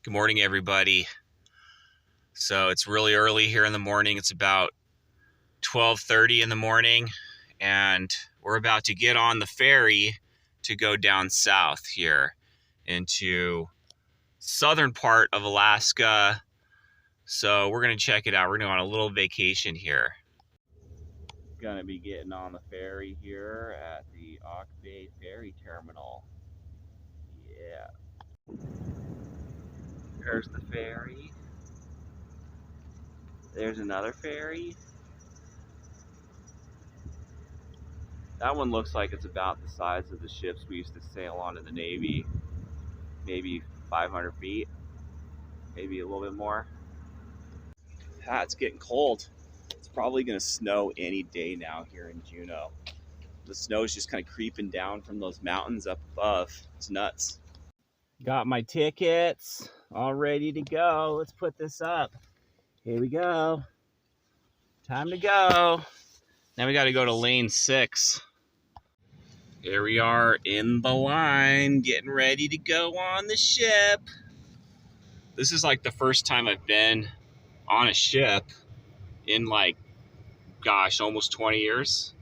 Good morning, everybody. So it's really early here in the morning. It's about 12:30 in the morning, and we're about to get on the ferry to go down south here into southern part of Alaska. So we're going to check it out. We're going to go on a little vacation here. Going to be getting on the ferry here at the Alaska Ferry Terminal. Yeah. There's the ferry. There's another ferry. That one looks like it's about the size of the ships we used to sail on in the Navy. Maybe 500 feet, maybe a little bit more. It's getting cold. It's probably gonna snow any day now here in Juneau. The snow is just kind of creeping down from those mountains up above. It's nuts. Got my tickets all ready to go. Let's put this up. Here we go. Time to go. Now we got to go to lane 6. Here we are in the line, getting ready to go on the ship. This is like the first time I've been on a ship in almost 20 years.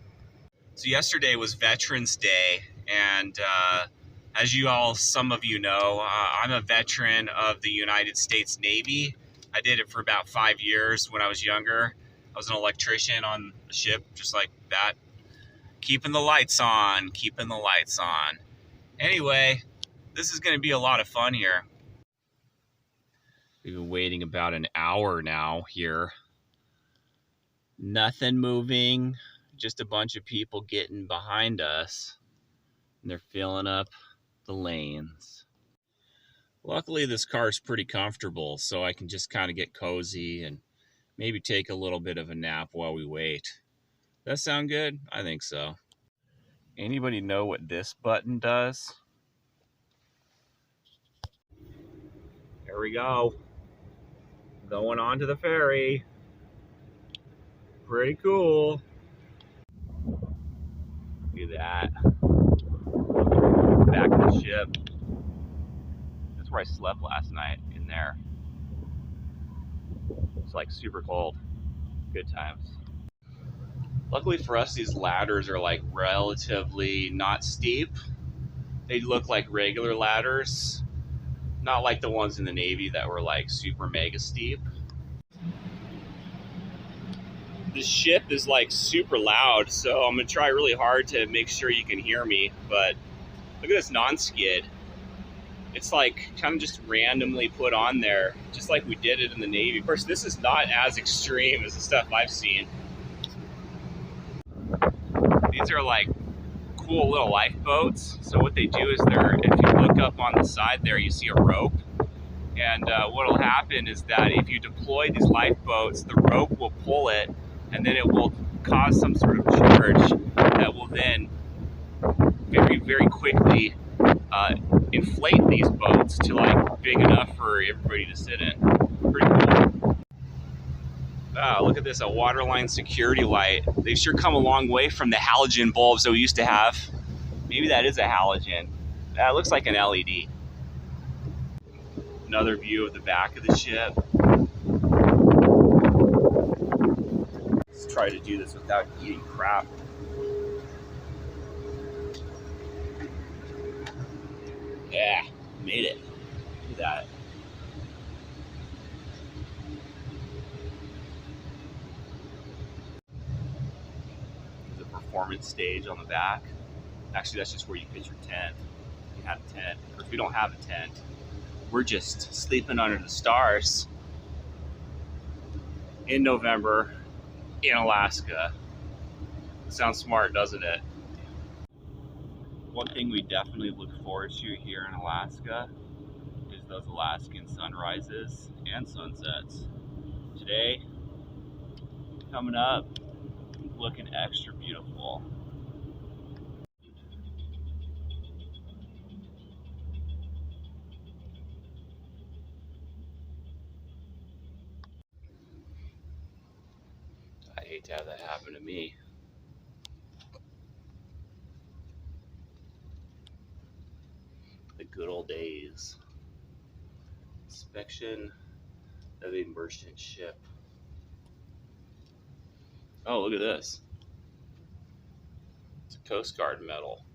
So yesterday was Veterans Day, and as some of you know, I'm a veteran of the United States Navy. I did it for about 5 years when I was younger. I was an electrician on the ship, just like that. Keeping the lights on, keeping the lights on. Anyway, this is going to be a lot of fun here. We've been waiting about an hour now here. Nothing moving, just a bunch of people getting behind us. And they're filling up the lanes. Luckily, this car is pretty comfortable, so I can just kind of get cozy and maybe take a little bit of a nap while we wait. That sound good? I think so. Anybody know what this button does? There we go. Going on to the ferry. Pretty cool. Look at that. Back of the ship. That's where I slept last night, in there. It's like super cold. Good times. Luckily for us, these ladders are like relatively not steep. They look like regular ladders, not like the ones in the Navy that were like super mega steep. This ship is like super loud, so I'm gonna try really hard to make sure you can hear me, but look at this non-skid. It's like kind of just randomly put on there, just like we did it in the Navy. Of course, this is not as extreme as the stuff I've seen. These are like cool little lifeboats. So what they do is if you look up on the side there, you see a rope. And what will happen is that if you deploy these lifeboats, the rope will pull it, and then it will cause some sort of charge that will then very, very quickly inflate these boats to like big enough for everybody to sit in. Pretty cool. Wow, look at this, a waterline security light. They've sure come a long way from the halogen bulbs that we used to have. Maybe that is a halogen. That looks like an LED. Another view of the back of the ship. Let's try to do this without eating crap. Yeah, made it. Look at that. There's a performance stage on the back. Actually, that's just where you pitch your tent. If you have a tent. Or if you don't have a tent, we're just sleeping under the stars in November in Alaska. Sounds smart, doesn't it? One thing we definitely look forward to here in Alaska is those Alaskan sunrises and sunsets. Today, coming up, looking extra beautiful. I'd hate to have that happen to me. The good old days. Inspection of a merchant ship. Oh, look at this. It's a Coast Guard medal.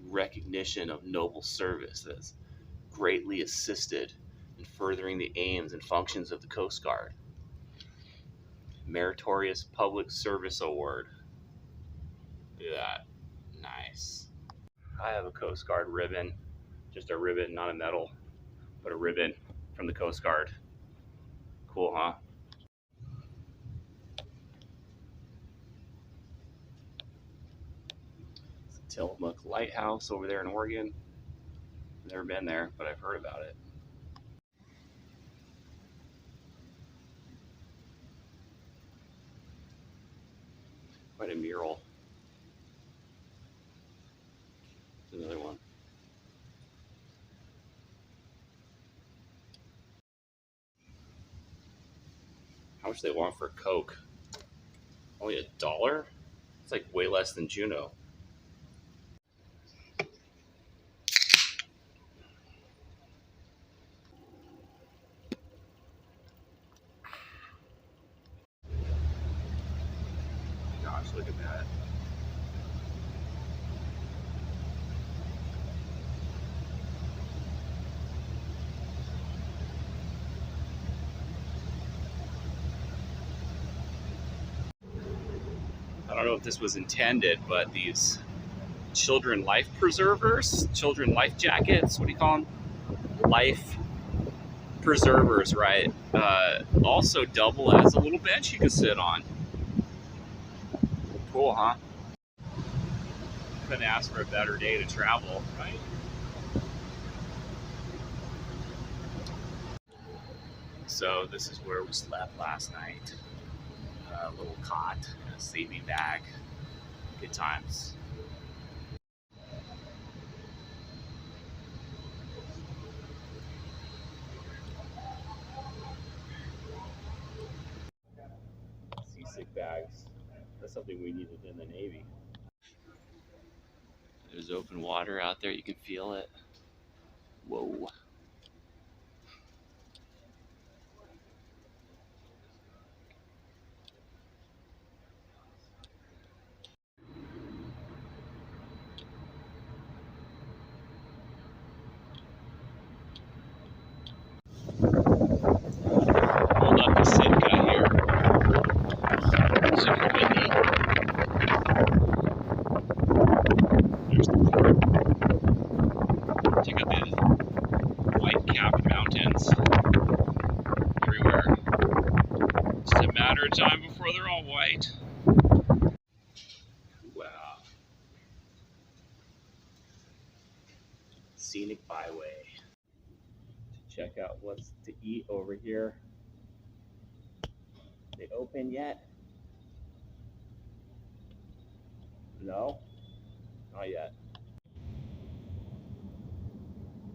Recognition of noble service that's greatly assisted in furthering the aims and functions of the Coast Guard. Meritorious Public Service Award. Look at that. Nice. I have a Coast Guard ribbon. Just a ribbon, not a medal, but a ribbon from the Coast Guard. Cool, huh? It's the Tillamook Lighthouse over there in Oregon. Never been there, but I've heard about it. Quite a mural. There's another one. How much they want for Coke? Only $1? It's like way less than Juno. Gosh, look at that. I don't know if this was intended, but these children life preservers, children life jackets, what do you call them? Life preservers, right? Also double as a little bench you can sit on. Cool, huh? Couldn't ask for a better day to travel, right? So this is where we slept last night. A little cot and a sleeping bag. Good times. Seasick bags. That's something we needed in the Navy. There's open water out there. You can feel it. Whoa. Hold up the Sitka here. Super windy. There's the port. Check out these white-capped mountains everywhere. It's just a matter of time before they're all white. Wow. Scenic byway. Check out what's to eat over here. They open yet? No? Not yet.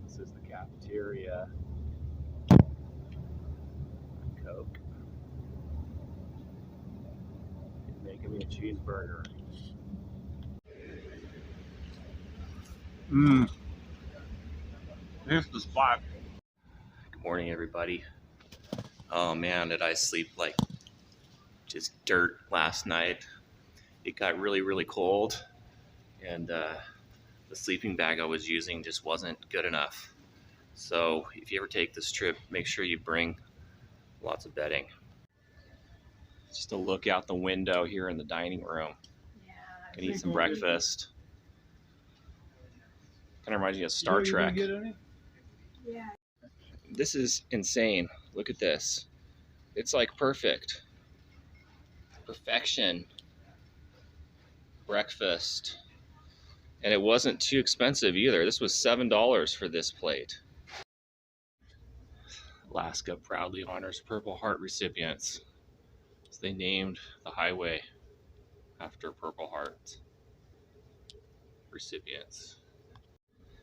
This is the cafeteria. Coke. He's making me a cheeseburger. Here's the spot. Good morning, everybody. Oh man, did I sleep like just dirt last night. It got really, really cold, and the sleeping bag I was using just wasn't good enough. So if you ever take this trip, make sure you bring lots of bedding. Just a look out the window here in the dining room. Yeah. Can eat some breakfast. Kind of reminds me of Star Trek. Get any? Yeah. This is insane. Look at this. It's like perfect. Perfection. Breakfast. And it wasn't too expensive either. This was $7 for this plate. Alaska proudly honors Purple Heart recipients. So they named the highway after Purple Heart recipients.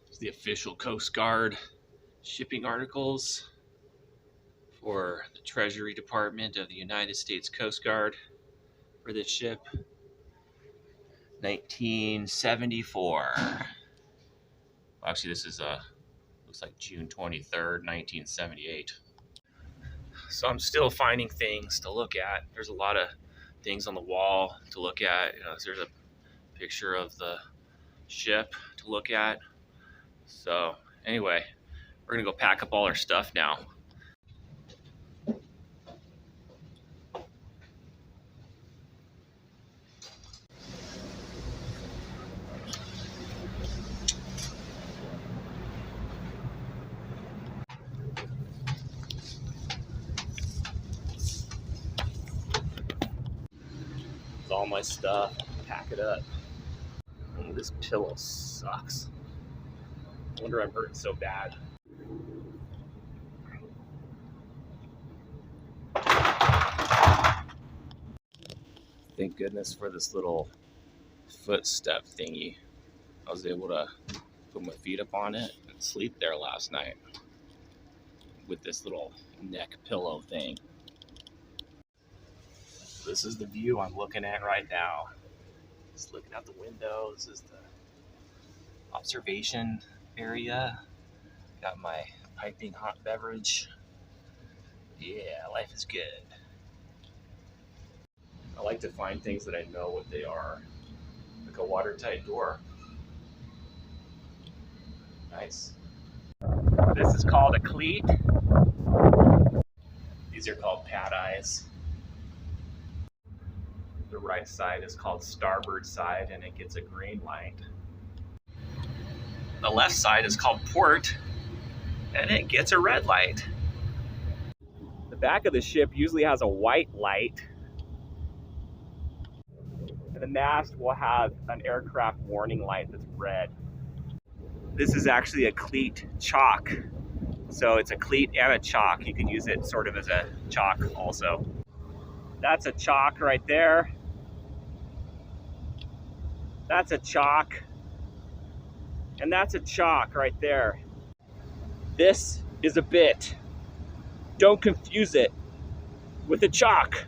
It's the official Coast Guard shipping articles for the Treasury Department of the United States Coast Guard for this ship. 1974. Actually, this is Looks like June 23rd, 1978. So I'm still finding things to look at. There's a lot of things on the wall to look at. You know, there's a picture of the ship to look at. So anyway, we're gonna go pack up all our stuff now. With all my stuff, pack it up. Oh, this pillow sucks. I wonder I'm hurting so bad. Thank goodness for this little footstep thingy. I was able to put my feet up on it and sleep there last night with this little neck pillow thing. This is the view I'm looking at right now. Just looking out the window. This is the observation area. Got my piping hot beverage. Yeah, life is good. I like to find things that I know what they are. Like a watertight door. Nice. This is called a cleat. These are called pad eyes. The right side is called starboard side and it gets a green light. The left side is called port and it gets a red light. The back of the ship usually has a white light. And the mast will have an aircraft warning light that's red. This is actually a cleat chock. So it's a cleat and a chock. You can use it sort of as a chock also. That's a chock right there. That's a chock. And that's a chock right there. This is a bit. Don't confuse it with a chock.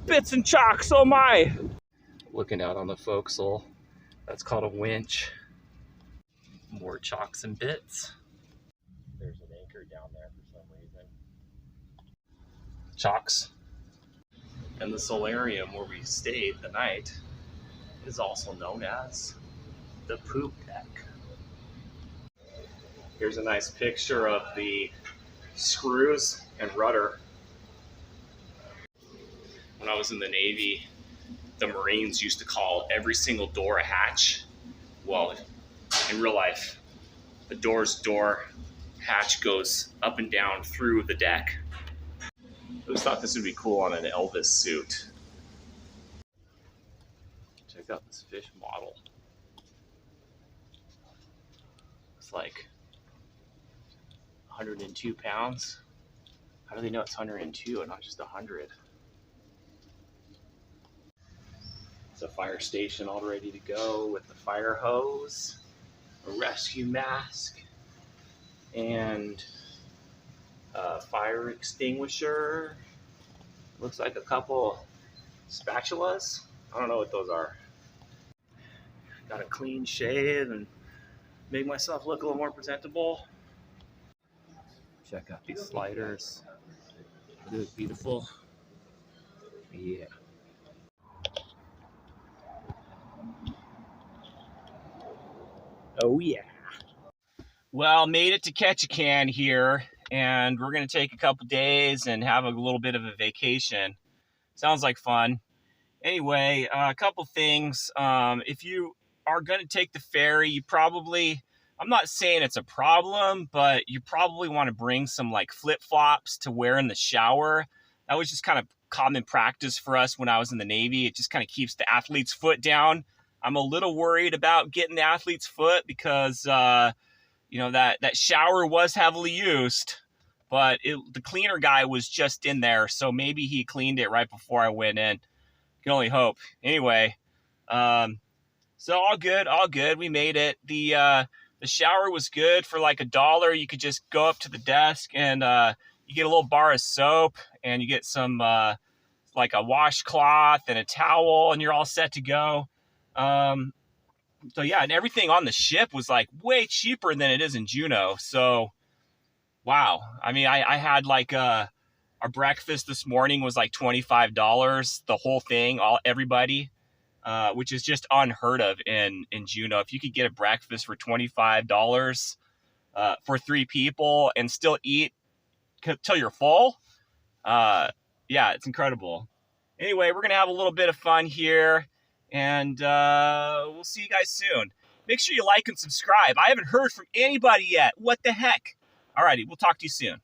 Bits and chocks, oh my! Looking out on the forecastle. That's called a winch. More chocks and bits. There's an anchor down there for some reason. Chocks. And the solarium where we stayed the night is also known as the poop deck. Here's a nice picture of the screws and rudder. When I was in the Navy, the Marines used to call every single door a hatch. Well, in real life, the door hatch goes up and down through the deck. I always thought this would be cool on an Elvis suit. Check out this fish model. It's like 102 pounds. How do they know it's 102 and not just 100? It's a fire station all ready to go with the fire hose, a rescue mask, and a fire extinguisher. Looks like a couple spatulas. I don't know what those are. Got a clean shave and make myself look a little more presentable. Check out these sliders. They look beautiful. Yeah. Oh yeah. Well, made it to Ketchikan here, and we're gonna take a couple days and have a little bit of a vacation. Sounds like fun. Anyway, a couple things. If you are gonna take the ferry, you probably, I'm not saying it's a problem, but you probably want to bring some like flip-flops to wear in the shower. That was just kind of common practice for us when I was in the Navy. It just kind of keeps the athlete's foot down. I'm a little worried about getting the athlete's foot because, you know, that shower was heavily used, but the cleaner guy was just in there, so maybe he cleaned it right before I went in. Can only hope. Anyway, so all good. We made it. The shower was good for like $1. You could just go up to the desk and you get a little bar of soap and you get some like a washcloth and a towel and you're all set to go. So yeah, and everything on the ship was like way cheaper than it is in Juneau. So wow. I mean, I had like our breakfast this morning was like $25, the whole thing, everybody, which is just unheard of in Juneau. If you could get a breakfast for $25 for 3 people and still eat till you're full, yeah, it's incredible. Anyway, we're gonna have a little bit of fun here, and we'll see you guys soon. Make sure you like and subscribe. I haven't heard from anybody yet. What the heck? Alrighty, we'll talk to you soon.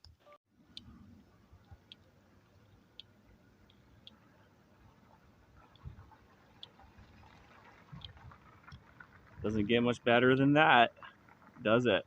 Doesn't get much better than that, does it?